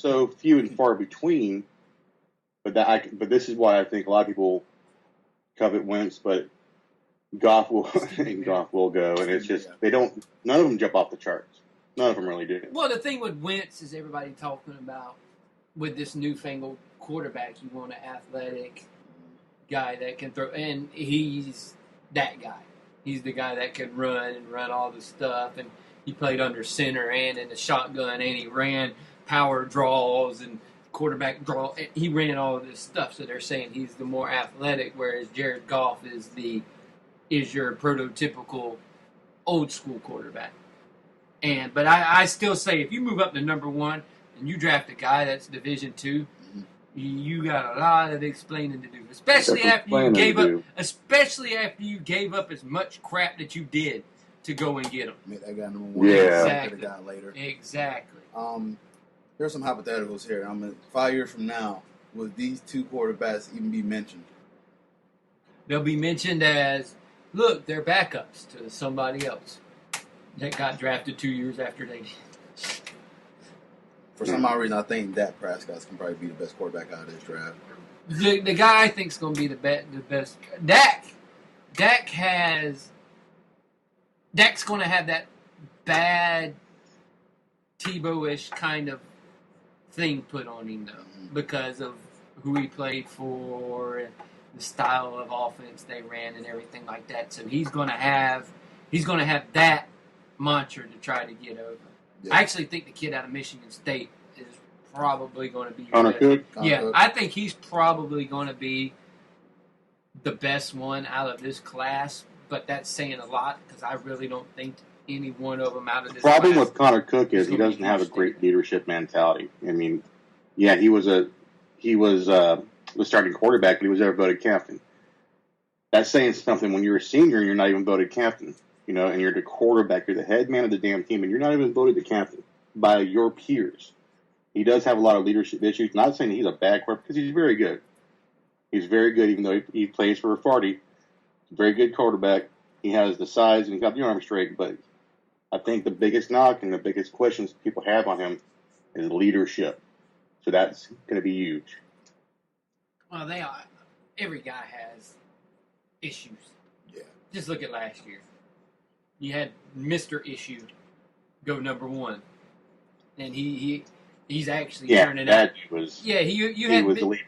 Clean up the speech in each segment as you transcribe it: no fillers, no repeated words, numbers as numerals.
so few and far between. But this is why I think a lot of people covet Wentz, but Goff will go, and it's just none of them jump off the charts. None of them really do. Well, the thing with Wentz is everybody talking about with this newfangled quarterback, you want an athletic guy that can throw, and he's that guy. He's the guy that can run all the stuff, and he played under center and in the shotgun, and he ran power draws and quarterback draw. He ran all of this stuff, so they're saying he's the more athletic, whereas Jared Goff is your prototypical old school quarterback. But I still say if you move up to number one and you draft a guy that's Division II, you got a lot of explaining to do, especially after you gave up as much crap that you did to go and get him. Make that guy number one. Yeah, exactly. Later. Exactly. Here's some hypotheticals here. 5 years from now, will these two quarterbacks even be mentioned? They'll be mentioned as, look, they're backups to somebody else that got drafted 2 years after they did. For some odd reason, I think Dak Prescott can probably be the best quarterback out of this draft. The guy I think is going to be the best. Dak's going to have that bad Tebow-ish kind of thing put on him, though, because of who he played for and the style of offense they ran and everything like that. So he's going to have that mantra to try to get over. Yeah. I actually think the kid out of Michigan State is probably going to be Connor Cook. I think he's probably going to be the best one out of this class, but that's saying a lot because I really don't think any one of them out of this class. The problem with Connor Cook is he doesn't have a great leadership mentality. I mean, yeah, he was the starting quarterback, but he was never voted captain. That's saying something when you're a senior and you're not even voted captain. And you're the quarterback, you're the head man of the damn team, and you're not even voted the captain by your peers. He does have a lot of leadership issues. Not saying he's a bad quarterback, because he's very good. He's very good, even though he plays for a Farty. Very good quarterback. He has the size and he's got the arm straight, but I think the biggest knock and the biggest questions people have on him is leadership. So that's going to be huge. Well, every guy has issues. Yeah. Just look at last year. You had Mr. Issue go number one, and he's actually turning out. You had the leader.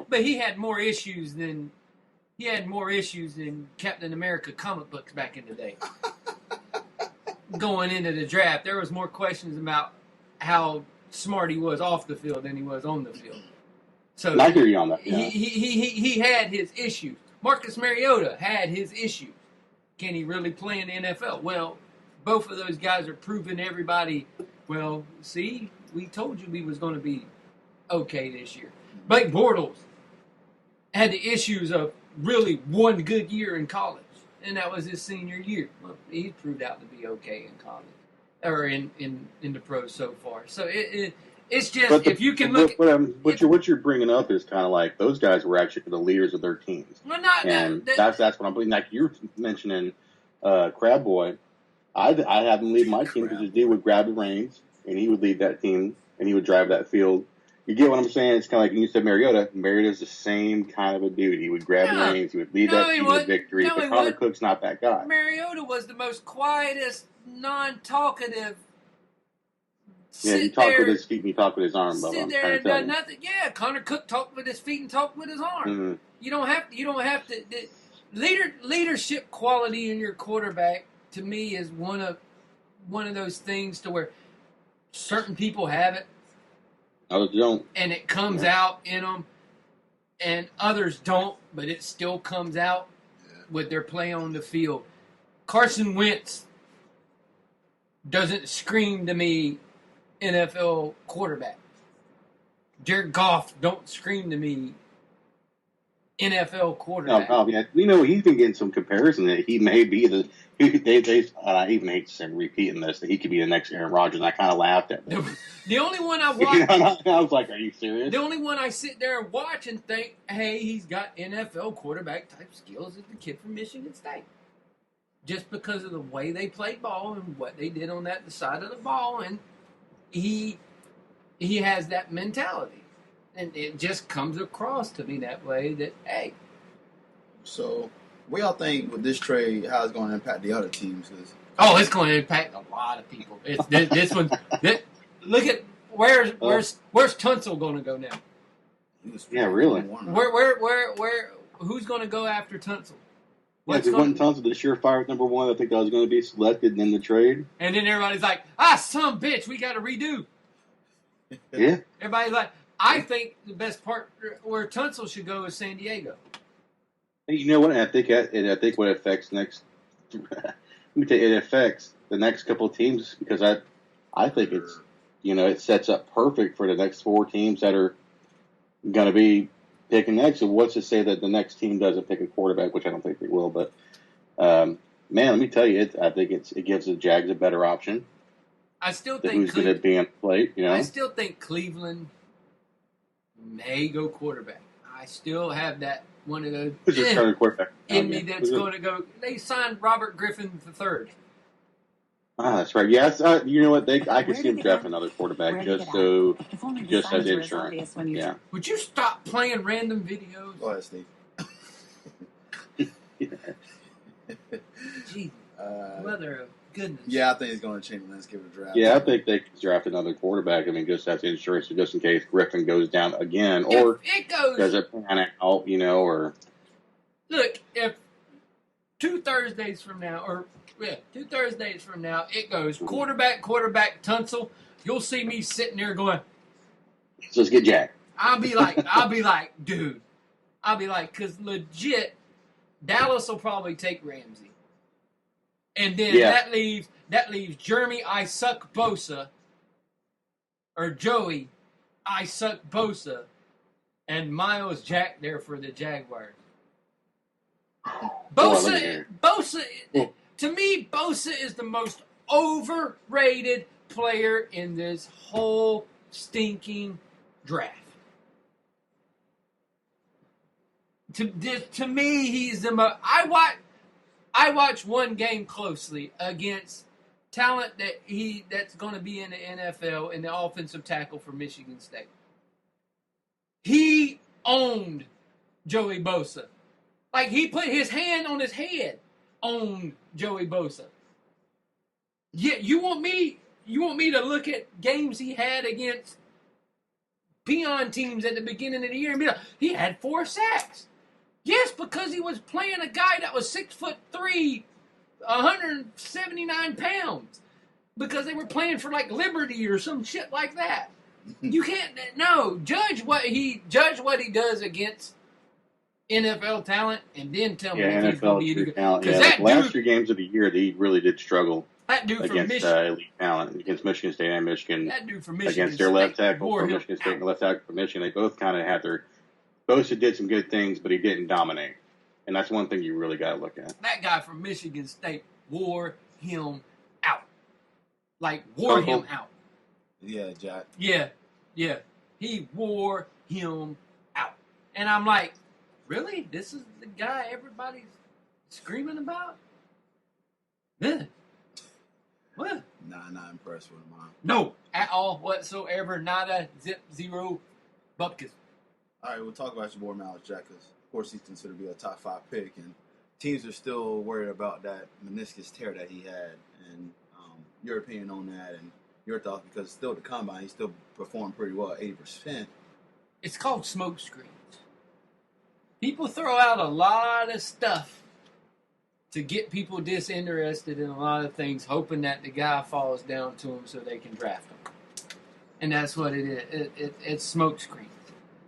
But he had more issues than Captain America comic books back in the day. Going into the draft, there was more questions about how smart he was off the field than he was on the field. So I hear you on that. Yeah. He had his issues. Marcus Mariota had his issues. Can he really play in the NFL? Well, both of those guys are proving everybody, well, see, we told you we was going to be okay this year. Blake Bortles had the issues of really one good year in college, and that was his senior year. Well, he proved out to be okay in college, or in the pros so far. So it's just, if you can look... What you're bringing up is kind of like those guys were actually the leaders of their teams. Well, that's what I'm believing. Like you're mentioning Crab Boy, I had him lead my team because the dude would grab the reins, and he would lead that team, and he would drive that field. You get what I'm saying? It's kind of like you said Mariota. Mariota's the same kind of a dude. He would grab the reins. He would lead that team to victory. But Connor Cook's not that guy. Mariota was the most quietest, non-talkative... Yeah, he talked with his feet and he talked with his arm. Sit there and done nothing. Yeah, Connor Cook talked with his feet and talked with his arm. Mm-hmm. You don't have to. Leadership quality in your quarterback, to me, is one of those things to where certain people have it. Others don't. And it comes out in them, and others don't, but it still comes out with their play on the field. Carson Wentz doesn't scream to me NFL quarterback. Jared Goff don't scream to me NFL quarterback. No, yeah. He's been getting some comparison that he may be I even hate to say repeating this, that he could be the next Aaron Rodgers, and I kind of laughed at that. The only one I watch... I was like, are you serious? The only one I sit there and watch and think, hey, he's got NFL quarterback type skills is the kid from Michigan State. Just because of the way they played ball and what they did on that side of the ball, and he he has that mentality. And it just comes across to me that way that, hey. So, what y'all think with this trade, how it's going to impact the other teams? It's going to impact a lot of people. It's this one. Look at where's Tunsil going to go now? Yeah, really. Where? Who's going to go after Tunsil? Yeah, if it wasn't Tunsil, the surefire number one, I think that was going to be selected in the trade. And then everybody's like, some bitch, we got to redo. Yeah. Everybody's like, I think the best part where Tunsil should go is San Diego. You know what? I think what it affects next. Let me tell you, it affects the next couple of teams because I think it's it sets up perfect for the next 4 teams that are going to be picking next. So what's to say that the next team doesn't pick a quarterback, which I don't think they will. But man, let me tell you, I think it gives the Jags a better option. I still think who's going to be on the plate. I still think Cleveland may go quarterback. I still have that one of those in me that's going to go. They signed Robert Griffin III. That's right. Yes, you know what? I could see him draft another quarterback just as insurance. Yeah. Would you stop playing random videos? Go ahead, Steve. Gee, mother of goodness. Yeah, I think he's going to change the landscape of the draft. Yeah, I think they could draft another quarterback. I mean, just as insurance, just in case Griffin goes down again, or it goes, does it pan out, or look, if 2 Thursdays from now, it goes quarterback, Tunsil. You'll see me sitting there going, let's get Jack. I'll be like, dude. Because legit, Dallas will probably take Ramsey. And then that leaves Jeremy I Suck Bosa, or Joey I Suck Bosa, and Miles Jack there for the Jaguars. Bosa, to me, Bosa is the most overrated player in this whole stinking draft. To me, he's the most. I watch one game closely against talent that's going to be in the NFL in the offensive tackle for Michigan State. He owned Joey Bosa. Like, he put his hand on his head, owned Joey Bosa. Yeah, you want me to look at games he had against peon teams at the beginning of the year and be like, he had 4 sacks. Yes, because he was playing a guy that was 6'3", 179 pounds. Because they were playing for like Liberty or some shit like that. You can't judge what he does against NFL talent and then tell me if he's going to be good. Because last 2 games of the year, he really did struggle. That dude against elite talent against Michigan State and Michigan. That dude from Michigan against their left tackle for Michigan State and the left tackle for Michigan, they both kind of had their. Bosa did some good things, but he didn't dominate, and that's one thing you really got to look at. That guy from Michigan State wore him out, him out. Yeah, Jack. Yeah, he wore him out, and I'm like, really? This is the guy everybody's screaming about? Yeah. What? Nah, not impressed with him. No, at all whatsoever. Nada, zip, zero, bupkis. All right, we'll talk about your boy Miles Jack, because, of course, he's considered to be a top 5 pick, and teams are still worried about that meniscus tear that he had, and your opinion on that, and your thoughts, because still the combine, he still performed pretty well, 80%. It's called smoke screens. People throw out a lot of stuff to get people disinterested in a lot of things, hoping that the guy falls down to them so they can draft him. And that's what it is. It's smoke screens.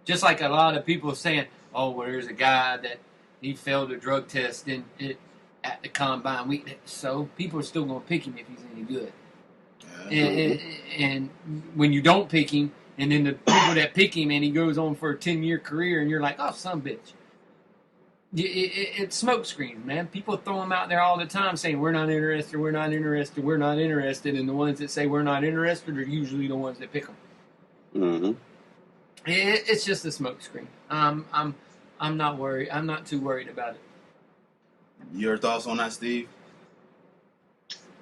Just like a lot of people saying, there's a guy that he failed a drug test at the combine. So people are still going to pick him if he's any good. And when you don't pick him, and then the people that pick him and he goes on for a 10-year career, and you're like, oh, son of a bitch. It's smoke screens, man. People throw them out there all the time saying, we're not interested, we're not interested, we're not interested. And the ones that say we're not interested are usually the ones that pick them. Mm-hmm. It's just a smoke screen. I'm not worried. I'm not too worried about it. Your thoughts on that, Steve?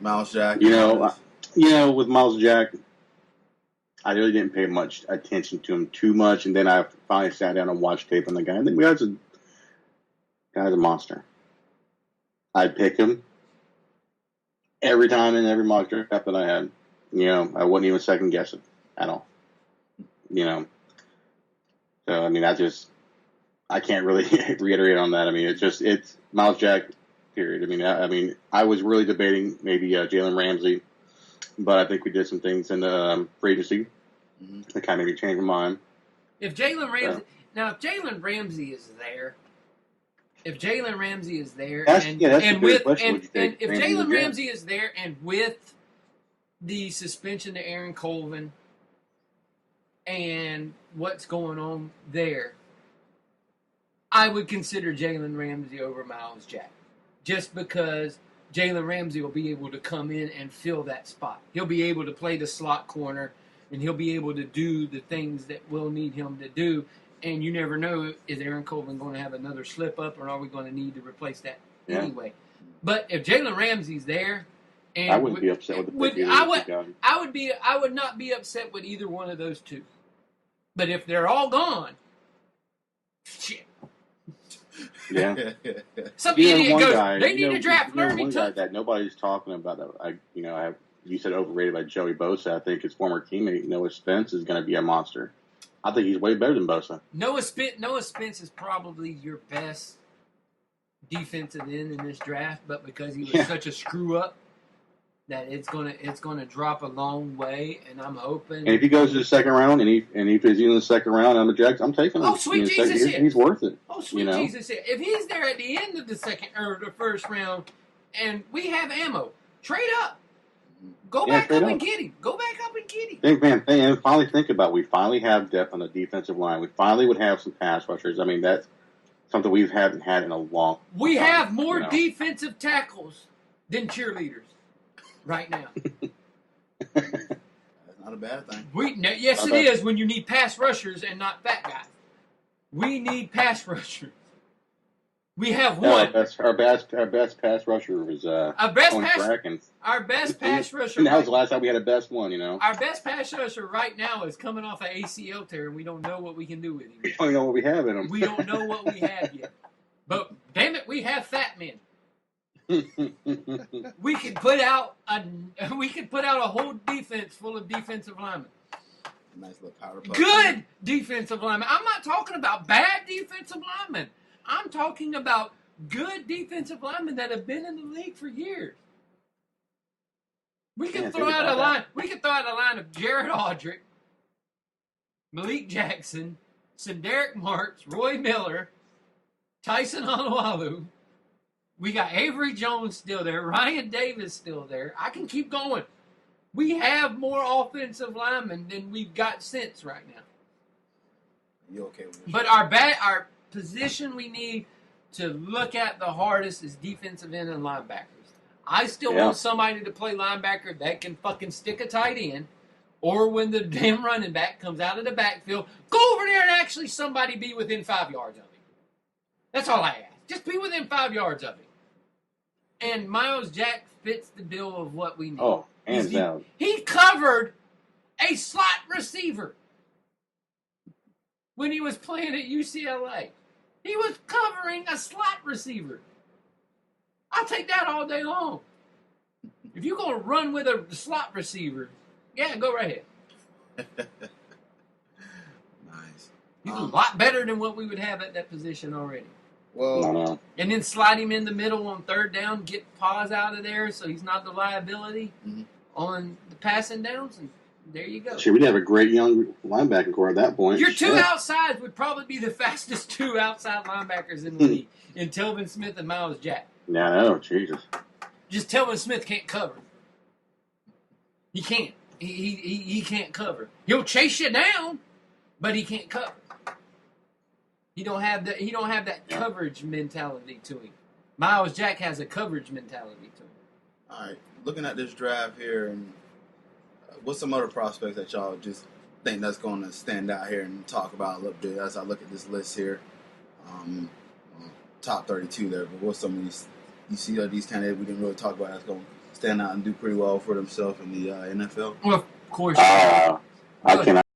Miles Jack. With Miles Jack, I really didn't pay much attention to him too much, and then I finally sat down and watched tape on the guy. And then the guy's a monster. I'd pick him every time in every mock draft that I had. I wouldn't even second guess it at all. So, I mean, I can't really reiterate on that. I mean, it's Miles Jack, period. I mean, I was really debating maybe Jalen Ramsey, but I think we did some things in the free agency that kind of made me change my mind. If Jalen Ramsey is there, if Jalen Ramsey is there, and with the suspension to Aaron Colvin and what's going on there, I would consider Jalen Ramsey over Miles Jack, just because Jalen Ramsey will be able to come in and fill that spot. He'll be able to play the slot corner, and he'll be able to do the things that we'll need him to do. And you never know, is Aaron Colvin going to have another slip up, or are we going to need to replace that anyway? But if Jalen Ramsey's there, and I wouldn't be upset with the I would not be upset with either one of those two. But if they're all gone, shit. Yeah. Some idiot goes, they need to draft Larry One guy that nobody's talking about that you said overrated by Joey Bosa. I think his former teammate Noah Spence is going to be a monster. I think he's way better than Bosa. Noah Spence is probably your best defensive end in this draft, but because he was such a screw up, that it's gonna drop a long way, and I'm hoping. And if he goes to the second round, and he fits in the second round, I'm taking him. Oh, sweet Jesus! He's worth it. Oh, sweet Jesus! If he's there at the end of the second or the first round, and we have ammo, trade up. Go back up and get him. Go back up and get him. Finally think about it. We finally have depth on the defensive line. We finally would have some pass rushers. I mean, that's something we haven't had in a long time. We have more defensive tackles than cheerleaders right now. That's not a bad thing. Yes, it is when you need pass rushers and not fat guys. We need pass rushers. We have one. Our best pass rusher was our best pass rusher. And that was the last time we had a best one. Our best pass rusher right now is coming off an ACL tear, and we don't know what we can do with him. We don't know what we have in him. We don't know what we have yet. But damn it, we have fat men. We could put out a whole defense full of defensive linemen. Nice little power play. Good defensive linemen. I'm not talking about bad defensive linemen. I'm talking about good defensive linemen that have been in the league for years. We could throw out a line. We could throw out a line of Jared Aldrick, Malik Jackson, Sinderick Marks, Roy Miller, Tyson Onualu. We got Avery Jones still there. Ryan Davis still there. I can keep going. We have more offensive linemen than we've got since right now. You okay with this? But our position we need to look at the hardest is defensive end and linebackers. I still want somebody to play linebacker that can fucking stick a tight end, or when the damn running back comes out of the backfield, go over there and actually somebody be within 5 yards of him. That's all I ask. Just be within 5 yards of him. And Miles Jack fits the bill of what we need. Oh, hands down. He covered a slot receiver when he was playing at UCLA. He was covering a slot receiver. I'll take that all day long. If you're going to run with a slot receiver, yeah, go right ahead. Nice. He's a lot better than what we would have at that position already. Well, and then slide him in the middle on third down, get Paz out of there so he's not the liability on the passing downs, and there you go. Sure, we'd have a great young linebacking core at that point. Your two outsides would probably be the fastest two outside linebackers in the league, in Telvin Smith and Miles Jack. No, Jesus. Just Telvin Smith can't cover. He can't. He can't cover. He'll chase you down, but he can't cover. He don't have that coverage mentality to him. Miles Jack has a coverage mentality to him. All right, looking at this draft here, and what's some other prospects that y'all just think that's going to stand out here and talk about a little bit as I look at this list here? Top 32 there, but what's some of these? You see these candidates we didn't really talk about that's going to stand out and do pretty well for themselves in the NFL? Well, of course. I cannot.